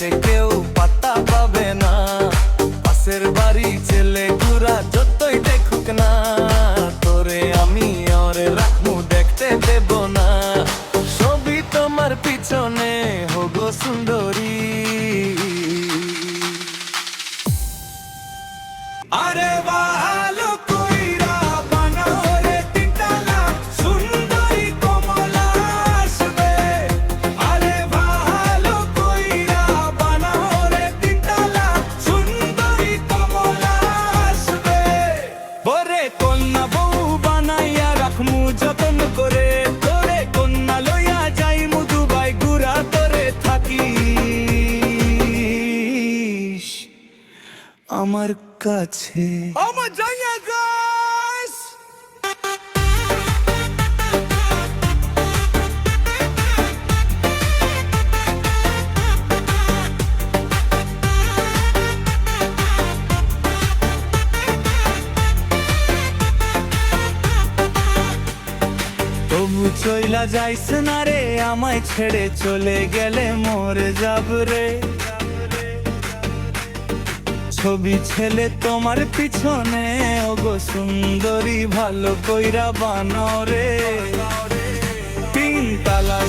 আশেপাশে কেউ পাত্তা পাবে না। পাশের বাড়ি ছেলে ঘুরা যতই দেখুক না, তোরে আমি ওরে রাখমু দেখতে দেব না। ছবি তোমার পিছনে হোগো সুন্দরী। আরে ভালো কইরা বানাও রে তিনতলা সুন্দরী কমলা আসবে। আরে ভালো কইরা বানাও রে তিনতলা সুন্দরী কমলা আসবে। ওরে কন্যা বউ বানাইয়া রাখমু যতন করে, তোরে কন্যা লইয়া যাইমু দুবাই ঘুরা তোরে থাকিস আমার কাছে। আমার জায়গা গাইস তবু চইলা যাইস না রে, আমায় ছেড়ে চলে গেলে মরে যাব রে। ছবি ছেলে তোমার পিছনে ওগো সুন্দরী ভালো কইরা বানাও রে তিনতলা